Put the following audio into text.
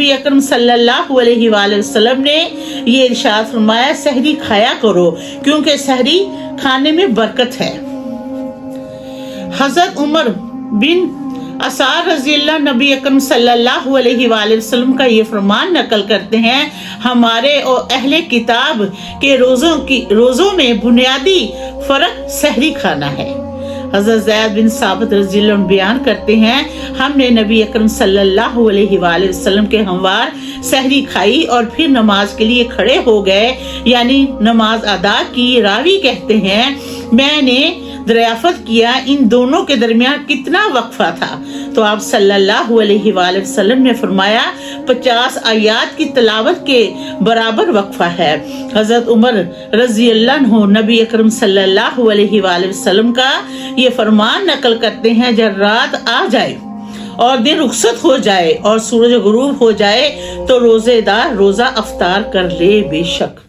नबी अकरम सल्लल्लाहु अलैहि वसल्लम ने ये इरशाद फरमाया, सहरी खाया करो क्योंकि सहरी खाने में बरकत है। हजरत उमर बिन असार रज़ियल्लाहु नबी अकरम सल्लल्लाहु अलैहि वसल्लम का ये फरमान नकल करते हैं, हमारे और अहले किताब के रोज़ों में बुनियादी फर्क सहरी खाना है। हज़रत ज़ैद बिन साबित रज़ियल्लाहु अन्हु बयान करते हैं, हमने नबी अकरम सल्लल्लाहु अलैहि वसल्लम के हमवार सहरी खाई और फिर नमाज के लिए खड़े हो गए, यानी नमाज अदा की। रावी कहते हैं, मैंने दरियाफ्त किया इन दोनों के दरमियान कितना वक्फा था, तो आप सल्लल्लाहु अलैहि वसल्लम ने फरमाया 50 आयात की तिलावत के बराबर वक्फा है। हजरत उमर रज़ियल्लाहु अन्हु नबी अकरम सल्लल्लाहु अलैहि वसल्लम का ये फरमान नकल करते हैं, जब रात आ जाए और दिन रुखसत हो जाए और सूरज गुरूब हो जाए तो रोजेदार रोजा अफ्तार कर ले बेशक।